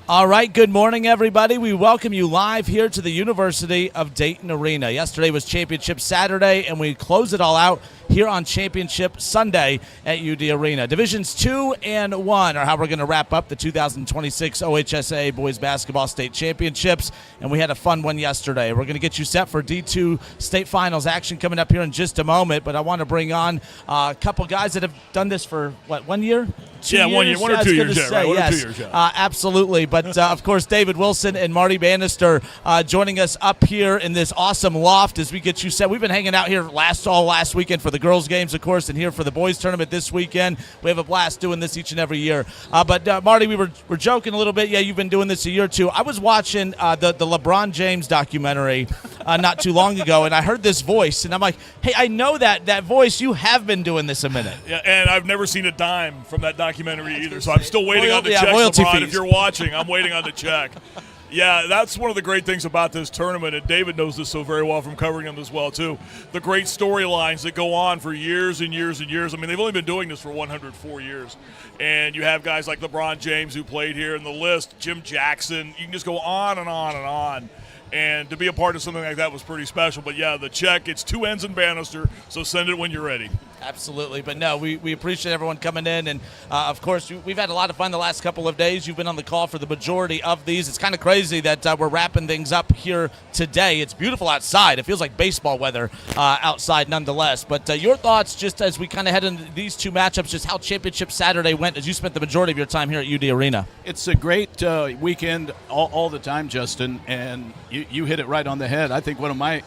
All right, good morning, everybody. We welcome you live here to the University of Dayton Arena. Yesterday was Championship Saturday, and we close it all out here on Championship Sunday at UD Arena. Divisions 2 and 1 are how we're going to wrap up the 2026 OHSAA Boys Basketball State Championships, and we had a fun one yesterday. We're going to get you set for D2 State Finals action coming up here in just a moment, but I want to bring on a couple guys that have done this for, 1 year? 2 years? 1 year, 1 or 2 years, right? 1 or 2 years, absolutely. But, of course, David Wilson and Marty Bannister joining us up here in this awesome loft as we get you set. We've been hanging out here all last weekend for the girls' games, of course, and here for the boys' tournament this weekend. We have a blast doing this each and every year. But Marty, we're joking a little bit. Yeah, you've been doing this a year or two. I was watching the LeBron James documentary not too long ago, and I heard this voice, and I'm like, hey, I know that voice. You have been doing this a minute. Yeah, and I've never seen a dime from that documentary either, so I'm still waiting on the check, LeBron. Fees. If you're watching, I'm waiting on the check. Yeah, that's one of the great things about this tournament, and David knows this so very well from covering them as well, too. The great storylines that go on for years and years and years. I mean, they've only been doing this for 104 years. And you have guys like LeBron James who played here in the list, Jim Jackson. You can just go on and on and on. And to be a part of something like that was pretty special. But, yeah, the check, it's 2 ends in Bannister, so send it when you're ready. Absolutely. But, no, we appreciate everyone coming in. And, of course, we've had a lot of fun the last couple of days. You've been on the call for the majority of these. It's kind of crazy that we're wrapping things up here today. It's beautiful outside. It feels like baseball weather outside nonetheless. But your thoughts just as we kind of head into these two matchups, just how Championship Saturday went as you spent the majority of your time here at UD Arena. It's a great weekend all the time, Justin, and you hit it right on the head. I think one of my,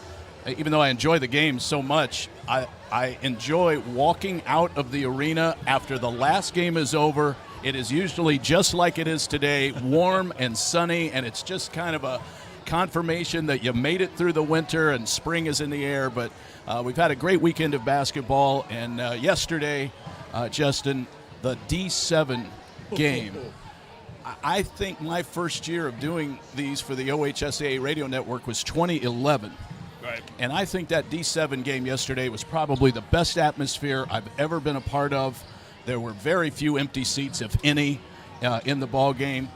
even though I enjoy the game so much, I enjoy walking out of the arena after the last game is over. It is usually just like it is today, warm and sunny, and it's just kind of a confirmation that you made it through the winter and spring is in the air. But we've had a great weekend of basketball, and yesterday, Justin, the D7 game. I think my first year of doing these for the OHSAA radio network was 2011. Right. And I think that D7 game yesterday was probably the best atmosphere I've ever been a part of. There were very few empty seats, if any, in the ball game.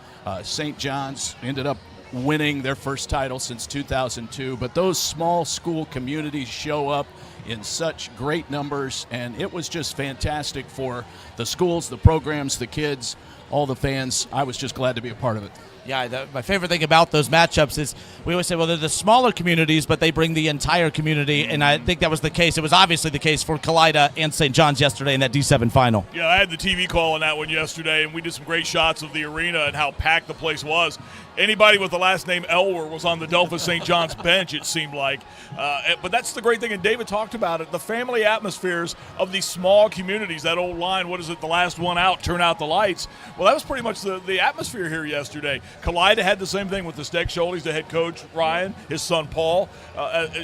St. John's ended up winning their first title since 2002. But those small school communities show up in such great numbers, and it was just fantastic for the schools, the programs, the kids, all the fans. I was just glad to be a part of it. Yeah, my favorite thing about those matchups is we always say, well, they're the smaller communities, but they bring the entire community, and I think that was the case. It was obviously the case for Kalida and St. John's yesterday in that D7 final. Yeah, I had the TV call on that one yesterday, and we did some great shots of the arena and how packed the place was. Anybody with the last name Elwer was on the Delphus St. John's bench, it seemed like. But that's the great thing, and David talked about it, the family atmospheres of these small communities, that old line, what is it, the last one out, turn out the lights. Well, that was pretty much the atmosphere here yesterday. Kalida had the same thing with the Steck Schultes, the head coach, Ryan, his son Paul,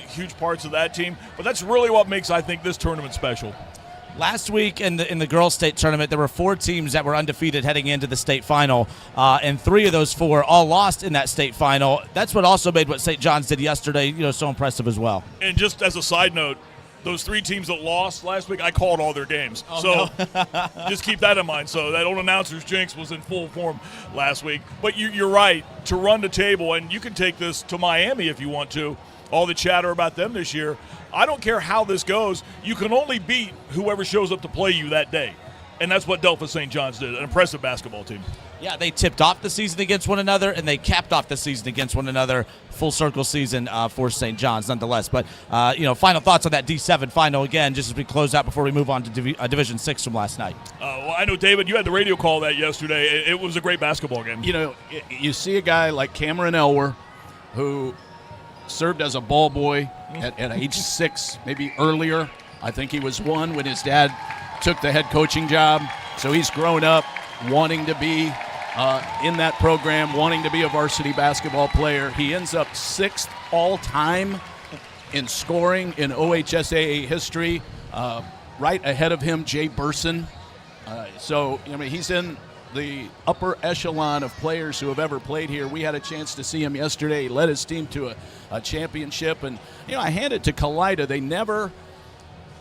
huge parts of that team. But that's really what makes, I think, this tournament special. Last week in the girls' state tournament, there were 4 teams that were undefeated heading into the state final, and 3 of those 4 all lost in that state final. That's what also made what St. John's did yesterday, so impressive as well. And just as a side note, those 3 teams that lost last week, I called all their games. Just keep that in mind. So that old announcer's jinx was in full form last week. But you're right, to run the table, and you can take this to Miami if you want to, all the chatter about them this year. I don't care how this goes. You can only beat whoever shows up to play you that day. And that's what Delphus St. John's did, an impressive basketball team. Yeah, they tipped off the season against one another, and they capped off the season against one another. Full circle season for St. John's nonetheless. But, final thoughts on that D7 final, again, just as we close out before we move on to Division 6 from last night. Well, I know, David, you had the radio call that yesterday. It was a great basketball game. You see a guy like Cameron Elwer, who served as a ball boy at age 6, maybe earlier. I think he was 1 when his dad took the head coaching job. So he's grown up wanting to be in that program, wanting to be a varsity basketball player. He ends up 6th all-time in scoring in OHSAA history. Right ahead of him, Jay Burson. He's in the upper echelon of players who have ever played here. We had a chance to see him yesterday. He led his team to a championship. And, I hand it to Kalida. They never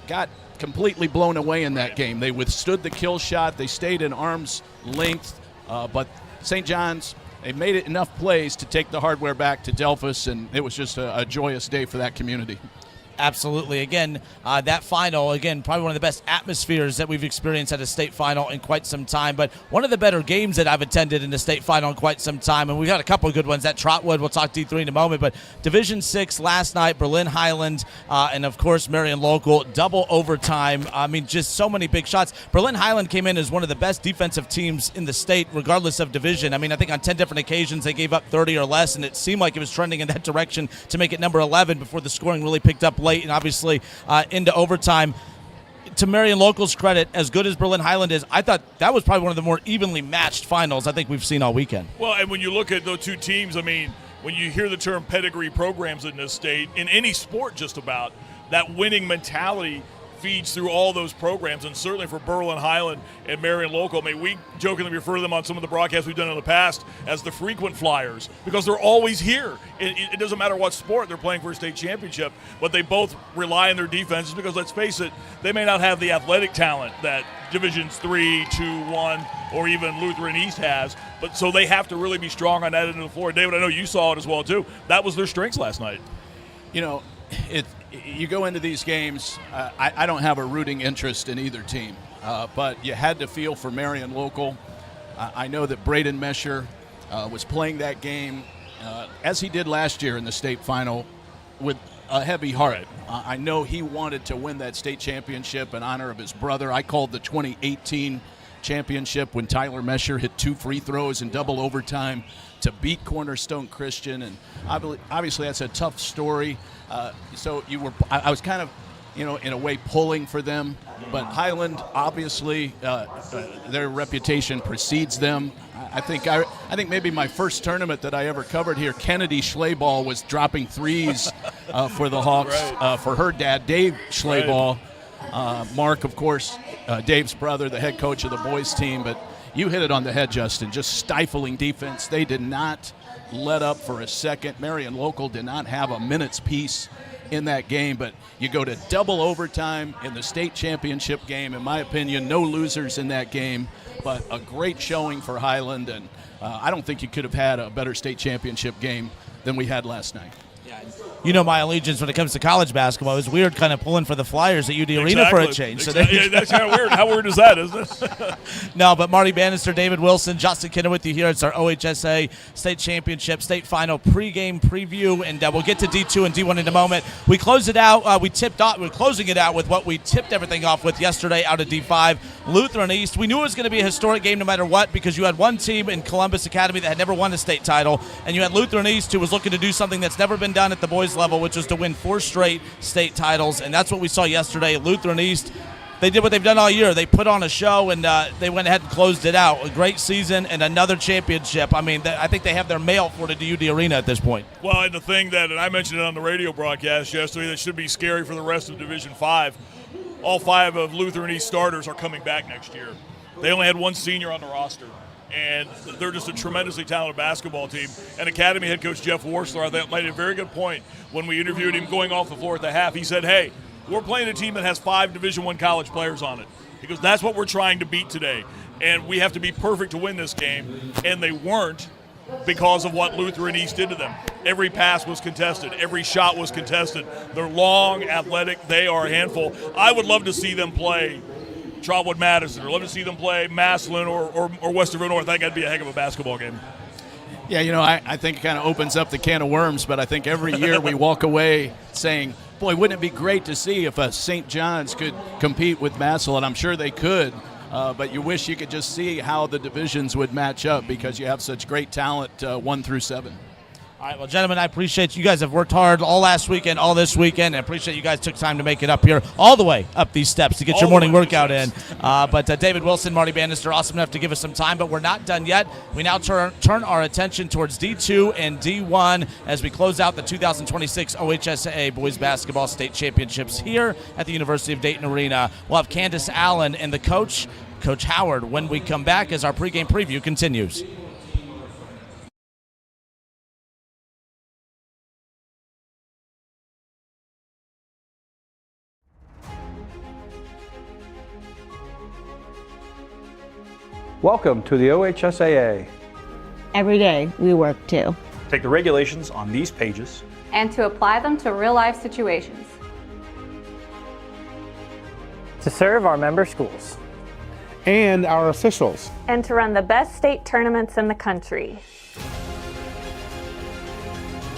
got completely blown away in that game. They withstood the kill shot. They stayed in arm's length. But St. John's they made it enough plays to take the hardware back to Delphus, and it was just a joyous day for that community. Absolutely. Again, that final, probably one of the best atmospheres that we've experienced at a state final in quite some time, but one of the better games that I've attended in the state final in quite some time, and we've got a couple of good ones at Trotwood. We'll talk D3 in a moment, but Division 6 last night, Berlin Highland, and of course Marion Local, double overtime. I mean, just so many big shots. Berlin Highland came in as one of the best defensive teams in the state, regardless of division. I mean, I think on 10 different occasions they gave up 30 or less, and it seemed like it was trending in that direction to make it number 11 before the scoring really picked up late and obviously into overtime. To Marion Local's credit, as good as Berlin Highland is, I thought that was probably one of the more evenly matched finals I think we've seen all weekend. Well, and when you look at those two teams, I mean, when you hear the term pedigree programs in this state, in any sport just about, that winning mentality feeds through all those programs, and certainly for Berlin Highland and Marion Local. I mean, we jokingly refer to them on some of the broadcasts we've done in the past as the frequent flyers because they're always here. It doesn't matter what sport they're playing for a state championship, but they both rely on their defenses because, let's face it, they may not have the athletic talent that Divisions 3, 2, 1, or even Lutheran East has, but so they have to really be strong on that end of the floor. David, I know you saw it as well, too. That was their strengths last night. You know, you go into these games, I don't have a rooting interest in either team, but you had to feel for Marion Local. I know that Braden Mesher was playing that game as he did last year in the state final with a heavy heart. Right. I know he wanted to win that state championship in honor of his brother. I called the 2018 championship when Tyler Mesher hit 2 free throws in double overtime to beat Cornerstone Christian, and obviously that's a tough story. So I was kind of, in a way pulling for them, but Highland obviously their reputation precedes them. I think maybe my first tournament that I ever covered here, Kennedy Schleball was dropping threes for the Hawks, right. for her dad, Dave Schleball. Mark, of course, Dave's brother, the head coach of the boys team. But you hit it on the head, Justin. Just stifling defense. They did not let up for a second. Marion Local did not have a minute's peace in that game. But you go to double overtime in the state championship game. In my opinion, no losers in that game, but a great showing for Highland. And I don't think you could have had a better state championship game than we had last night. You know my allegiance when it comes to college basketball. It was weird kind of pulling for the Flyers at UD Arena for a change. Exactly. So that's kind of weird. How weird is that, isn't it? No, but Marty Bannister, David Wilson, Justin Kinner with you here. It's our OHSAA State Championship State Final pregame preview, and we'll get to D2 and D1 in a moment. We closed it out. We're closing it out with what we tipped everything off with yesterday out of D5. Lutheran East. We knew it was going to be a historic game no matter what because you had one team in Columbus Academy that had never won a state title, and you had Lutheran East who was looking to do something that's never been done at the boys level, which is to win 4 straight state titles, and that's what we saw yesterday. Lutheran East, they did what they've done all year. They put on a show, and they went ahead and closed it out. A great season and another championship. I mean, I think they have their mail for it at UD Arena at this point. Well, and the thing that, and I mentioned it on the radio broadcast yesterday, that should be scary for the rest of Division 5. All 5 of Lutheran East starters are coming back next year. They only had 1 senior on the roster. And they're just a tremendously talented basketball team. And Academy head coach Jeff Warsler, I think, made a very good point when we interviewed him going off the floor at the half. He said, hey, we're playing a team that has 5 Division I college players on it. He goes, that's what we're trying to beat today. And we have to be perfect to win this game. And they weren't because of what Lutheran East did to them. Every pass was contested. Every shot was contested. They're long, athletic. They are a handful. I would love to see them play Trotwood Madison, or love to see them play Massillon or Westerville North. I think that'd be a heck of a basketball game. Yeah, I think it kind of opens up the can of worms, but I think every year we walk away saying, boy, wouldn't it be great to see if St. John's could compete with Massillon? I'm sure they could, but you wish you could just see how the divisions would match up because you have such great talent 1 through 7. All right, well, gentlemen, I appreciate you guys have worked hard all last weekend, all this weekend. I appreciate you guys took time to make it up here, all the way up these steps to get your morning workout in. But David Wilson, Marty Bannister, awesome enough to give us some time, but we're not done yet. We now turn our attention towards D2 and D1 as we close out the 2026 OHSAA Boys Basketball State Championships here at the University of Dayton Arena. We'll have Candace Allen and the coach, Coach Howard, when we come back as our pregame preview continues. Welcome to the OHSAA. Every day we work too. Take the regulations on these pages and to apply them to real-life situations. To serve our member schools. And our officials. And to run the best state tournaments in the country.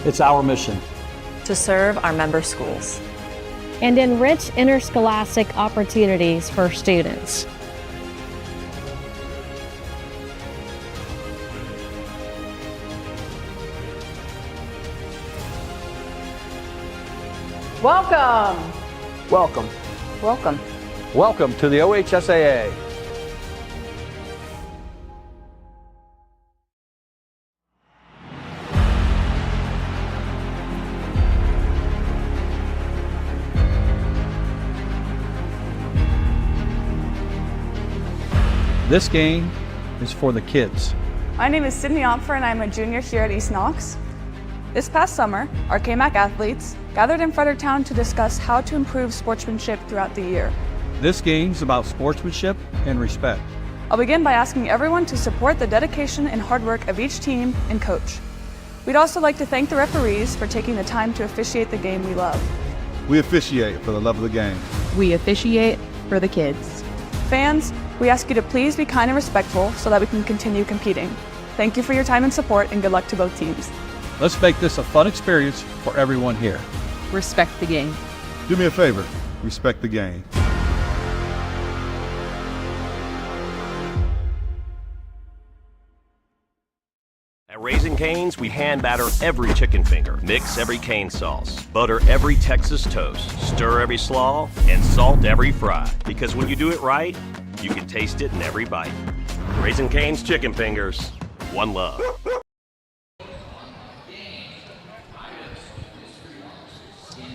It's our mission. To serve our member schools. And enrich interscholastic opportunities for students. Welcome. Welcome. Welcome. Welcome to the OHSAA. This game is for the kids. My name is Sydney Opfer and I'm a junior here at East Knox. This past summer, our KMAC athletes gathered in Fredericktown to discuss how to improve sportsmanship throughout the year. This game's about sportsmanship and respect. I'll begin by asking everyone to support the dedication and hard work of each team and coach. We'd also like to thank the referees for taking the time to officiate the game we love. We officiate for the love of the game. We officiate for the kids. Fans, we ask you to please be kind and respectful so that we can continue competing. Thank you for your time and support, and good luck to both teams. Let's make this a fun experience for everyone here. Respect the game. Do me a favor, respect the game. At Raising Cane's, we hand batter every chicken finger, mix every cane sauce, butter every Texas toast, stir every slaw, and salt every fry. Because when you do it right, you can taste it in every bite. Raising Cane's chicken fingers, one love.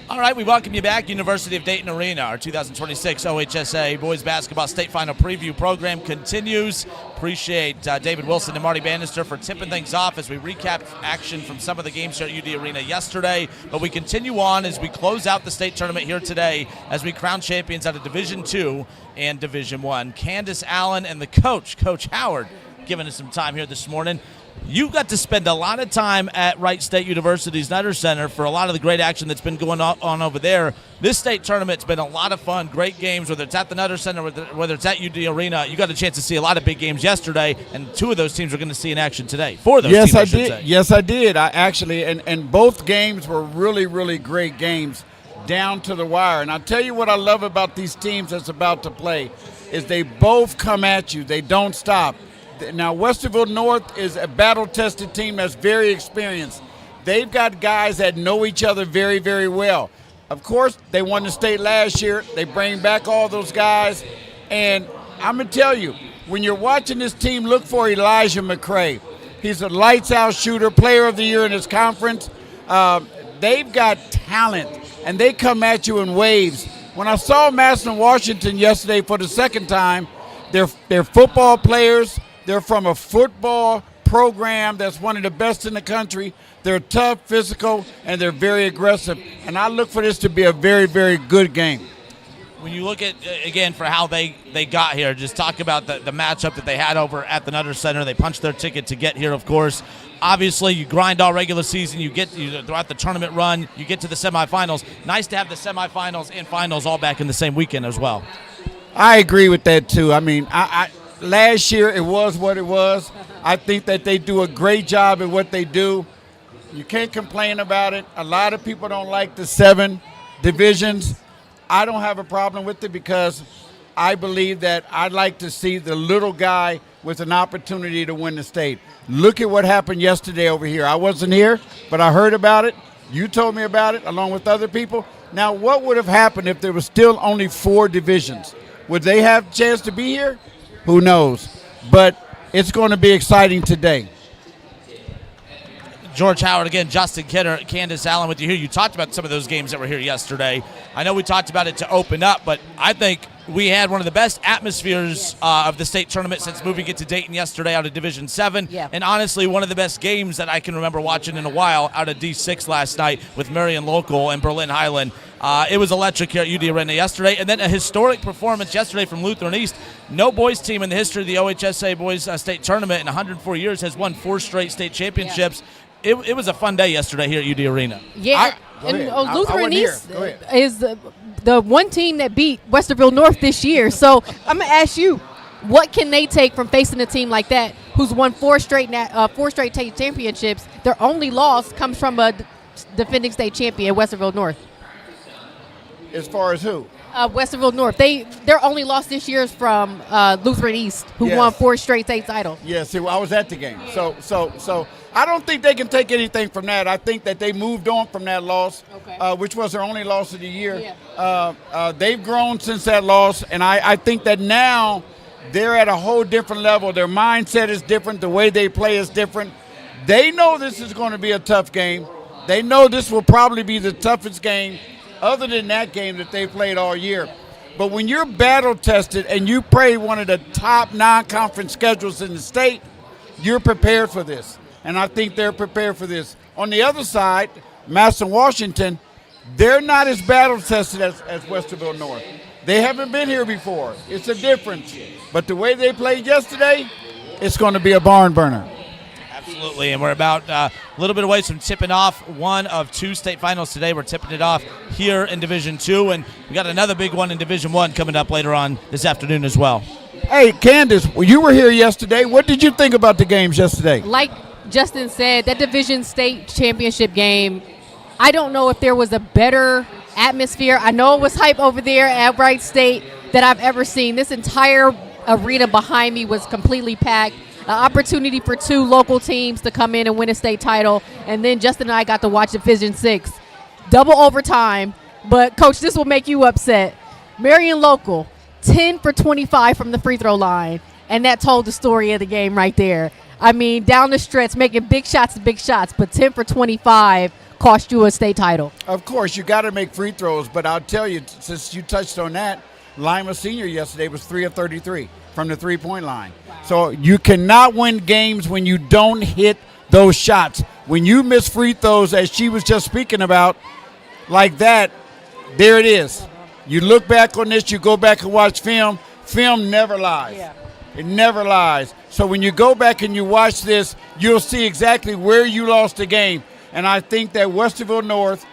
All right, we welcome you back. University of Dayton Arena, our 2026 OHSAA Boys Basketball State Final Preview program continues. Appreciate David Wilson and Marty Bannister for tipping things off as we recap action from some of the games here at UD Arena yesterday. But we continue on as we close out the state tournament here today as we crown champions out of Division II and Division I. Candace Allen and the coach, Coach Howard, giving us some time here this morning. You got to spend a lot of time at Wright State University's Nutter Center for a lot of the great action that's been going on over there. This state tournament's been a lot of fun, great games, whether it's at the Nutter Center, whether it's at UD Arena. You got a chance to see a lot of big games yesterday, and two of those teams we're going to see in action today. Four of those teams, I should say. Yes, I did. I actually, and both games were really, really great games down to the wire. And I'll tell you what I love about these teams that's about to play is they both come at you. They don't stop. Now, Westerville North is a battle-tested team that's very experienced. They've got guys that know each other very, very well. Of course, they won the state last year. They bring back all those guys. And I'm going to tell you, when you're watching this team, look for Elijah McCray. He's a lights-out shooter, player of the year in his conference. They've got talent, and they come at you in waves. When I saw Madison, Washington yesterday for the second time, they're football players. They're from a football program that's one of the best in the country. They're tough, physical, and they're very aggressive. And I look for this to be a very, very good game. When you look at, again, for how they got here, just talk about the matchup that they had over at the Nutter Center. They punched their ticket to get here, of course. Obviously, you grind all regular season. You throughout the tournament run, you get to the semifinals. Nice to have the semifinals and finals all back in the same weekend as well. I agree with that, too. I mean, last year it was what it was. I think that they do a great job at what they do. You can't complain about it. A lot of people don't like the 7 divisions. I don't have a problem with it because I believe that I'd like to see the little guy with an opportunity to win the state. Look at what happened yesterday over here. I wasn't here, but I heard about it. You told me about it along with other people. Now, what would have happened if there was still only 4 divisions? Would they have a chance to be here? Who knows? But it's going to be exciting today. George Howard, again, Justin Kidder, Candace Allen with you here. You talked about some of those games that were here yesterday. I know we talked about it to open up, but I think we had one of the best atmospheres of the state tournament since moving it to Dayton yesterday out of Division 7. Yeah. And honestly, one of the best games that I can remember watching in a while out of D6 last night with Marion Local and Berlin Highland. It was electric here at UD Arena yesterday. And then a historic performance yesterday from Lutheran East. No boys team in the history of the OHSAA Boys State Tournament in 104 years has won 4 straight state championships. Yeah. It was a fun day yesterday here at UD Arena. Yeah, Lutheran East is the one team that beat Westerville North this year. So I'm going to ask you, what can they take from facing a team like that who's won 4 straight state championships? Their only loss comes from a defending state champion, Westerville North. As far as who? Westerville North. Their only loss this year is from Lutheran East, who won 4 straight state titles. Yeah, see, I was at the game. So I don't think they can take anything from that. I think that they moved on from that loss, which was their only loss of the year. Yeah. They've grown since that loss, and I think that now they're at a whole different level. Their mindset is different. The way they play is different. They know this is going to be a tough game. They know this will probably be the toughest game other than that game that they played all year. But when you're battle-tested and you play one of the top non-conference schedules in the state, you're prepared for this. And I think they're prepared for this. On the other side, Madison Washington, they're not as battle-tested as Westerville North. They haven't been here before. It's a difference. But the way they played yesterday, it's going to be a barn burner. Absolutely, and we're about a little bit away from tipping off one of 2 state finals today. We're tipping it off here in Division 2, and we got another big one in Division 1 coming up later on this afternoon as well. Hey, Candace, you were here yesterday. What did you think about the games yesterday? Like Justin said, that Division State Championship game, I don't know if there was a better atmosphere. I know it was hype over there at Wright State that I've ever seen. This entire arena behind me was completely packed. An opportunity for 2 local teams to come in and win a state title. And then Justin and I got to watch Division 6. Double overtime. But, Coach, this will make you upset. Marion Local, 10 for 25 from the free throw line. And that told the story of the game right there. I mean, down the stretch, making big shots, but 10 for 25 cost you a state title. Of course, you got to make free throws. But I'll tell you, since you touched on that, Lima Senior yesterday was 3 of 33 from the three-point line. Wow. So you cannot win games when you don't hit those shots. When you miss free throws, as she was just speaking about, like that, there it is. You look back on this, you go back and watch film. Film never lies. Yeah. It never lies. So when you go back and you watch this, you'll see exactly where you lost the game. And I think that Westerville North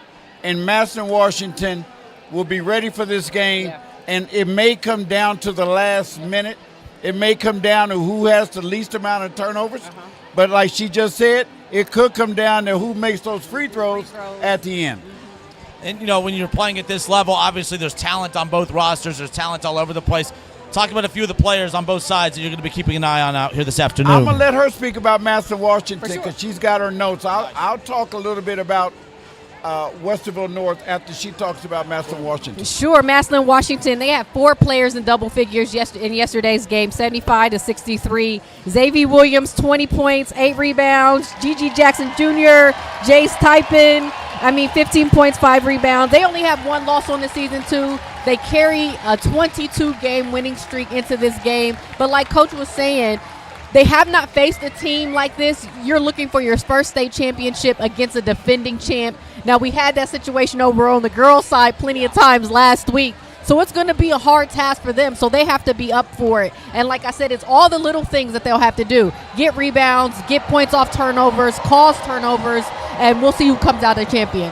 and Madison Washington will be ready for this game. Yeah. And it may come down to the last minute. It may come down to who has the least amount of turnovers. But like she just said, it could come down to who makes those free throws at the end. And, you know, when you're playing at this level, obviously there's talent on both rosters. There's talent all over the place. Talk about a few of the players on both sides that you're going to be keeping an eye on out here this afternoon. I'm going to let her speak about Madison Washington because she's got her notes. I'll talk a little bit about Westerville North after she talks about Madison Washington. Sure, Madison Washington, they had 4 players in double figures in yesterday's game, 75-63. Xavier Williams, 20 points, 8 rebounds. Gigi Jackson Jr., Jace Typin, 15 points, 5 rebounds. They only have 1 loss on the season, too. They carry a 22-game winning streak into this game. But like Coach was saying, they have not faced a team like this. You're looking for your first state championship against a defending champ. Now, we had that situation over on the girls' side plenty of times last week. So it's going to be a hard task for them. So they have to be up for it. And like I said, it's all the little things that they'll have to do. Get rebounds, get points off turnovers, cause turnovers, and we'll see who comes out a champion.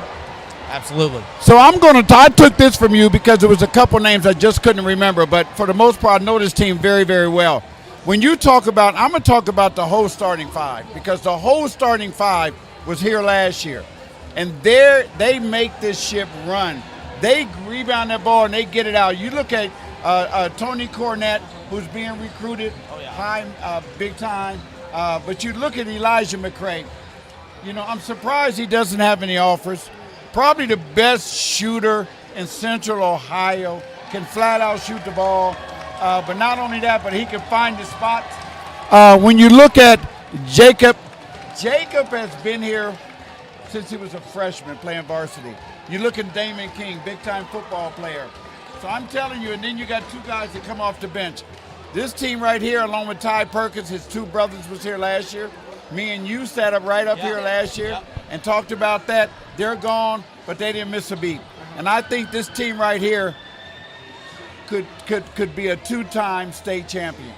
Absolutely. So I took this from you because there was a couple names I just couldn't remember. But for the most part, I know this team very, very well. When you talk about, I'm going to talk about the whole starting 5 because the whole starting 5 was here last year. And they make this ship run. They rebound that ball and they get it out. You look at Tony Cornett, who's being recruited high, big time. But you look at Elijah McCray. You know, I'm surprised he doesn't have any offers. Probably the best shooter in Central Ohio. Can flat out shoot the ball. But not only that, but he can find the spots. When you look at Jacob has been here since he was a freshman playing varsity. You look at Damon King, big-time football player. So I'm telling you, and then you got 2 guys that come off the bench. This team right here, along with Ty Perkins, his 2 brothers was here last year. Me and you sat up right up here last year and talked about that. They're gone, but they didn't miss a beat. And I think this team right here could be a 2-time state champion.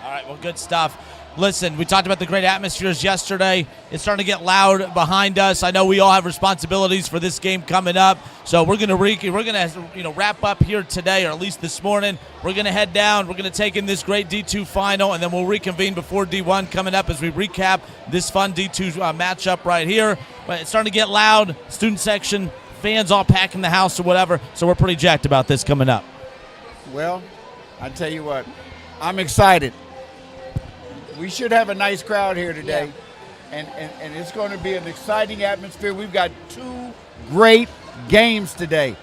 All right, well, good stuff. Listen, we talked about the great atmospheres yesterday. It's starting to get loud behind us. I know we all have responsibilities for this game coming up, so we're going to wrap up here today, or at least this morning. We're going to head down. We're going to take in this great D2 final, and then we'll reconvene before D1 coming up as we recap this fun D2 matchup right here. But it's starting to get loud. Student section, fans all packing the house or whatever, so we're pretty jacked about this coming up. Well, I tell you what, I'm excited. We should have a nice crowd here today, and it's going to be an exciting atmosphere. We've got 2 great games today.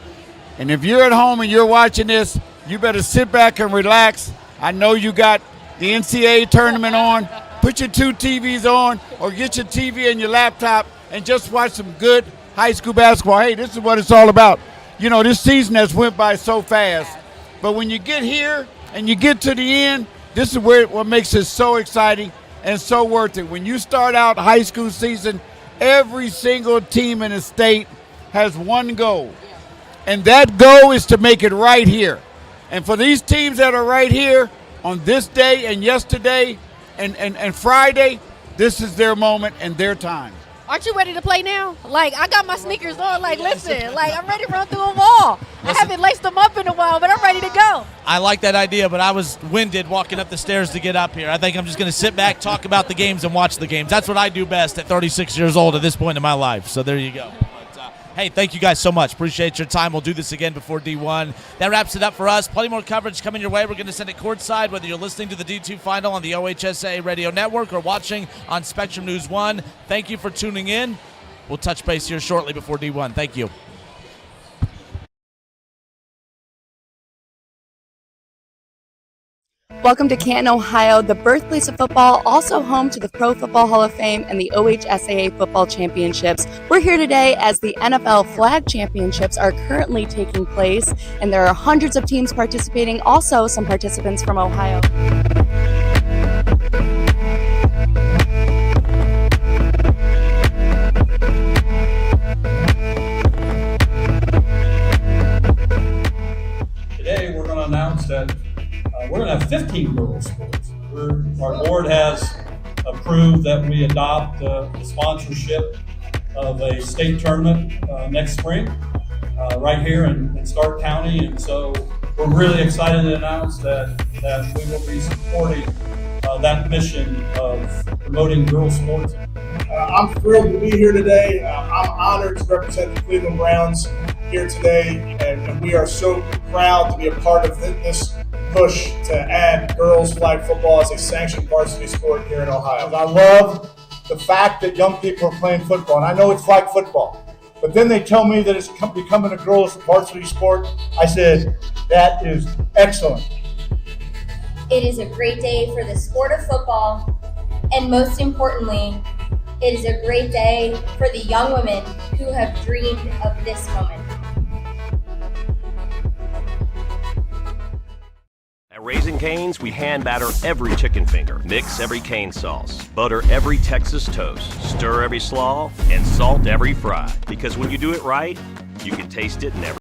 And if you're at home and you're watching this, you better sit back and relax. I know you got the NCAA tournament on. Put your 2 TVs on, or get your TV and your laptop and just watch some good high school basketball. Hey, this is what it's all about. You know, this season has went by so fast. But when you get here and you get to the end, this is what makes it so exciting and so worth it. When you start out high school season, every single team in the state has one goal. And that goal is to make it right here. And for these teams that are right here on this day and yesterday and Friday, this is their moment and their time. Aren't you ready to play now? Like, I got my sneakers on. Like, listen, like, I'm ready to run through them all. I haven't laced them up in a while, but I'm ready to go. I like that idea, but I was winded walking up the stairs to get up here. I think I'm just going to sit back, talk about the games, and watch the games. That's what I do best at 36 years old at this point in my life. So there you go. Hey, thank you guys so much. Appreciate your time. We'll do this again before D1. That wraps it up for us. Plenty more coverage coming your way. We're going to send it courtside, whether you're listening to the D2 final on the OHSAA Radio Network or watching on Spectrum News 1. Thank you for tuning in. We'll touch base here shortly before D1. Thank you. Welcome to Canton, Ohio, the birthplace of football, also home to the Pro Football Hall of Fame and the OHSAA Football Championships. We're here today as the NFL Flag Championships are currently taking place, and there are hundreds of teams participating, also some participants from Ohio. Today we're going to announce that we're going to have 15 girls sports. Our board has approved that we adopt the sponsorship of a state tournament next spring right here in Stark County. And so we're really excited to announce that we will be supporting that mission of promoting girls sports. I'm thrilled to be here today. I'm honored to represent the Cleveland Browns here today, and we are so proud to be a part of this push to add girls flag football as a sanctioned varsity sport here in Ohio. I love the fact that young people are playing football, and I know it's flag football, but then they tell me that it's becoming a girls varsity sport. I said, that is excellent. It is a great day for the sport of football, and most importantly, it is a great day for the young women who have dreamed of this moment. At Raising Cane's, we hand batter every chicken finger, mix every cane sauce, butter every Texas toast, stir every slaw, and salt every fry. Because when you do it right, you can taste it in every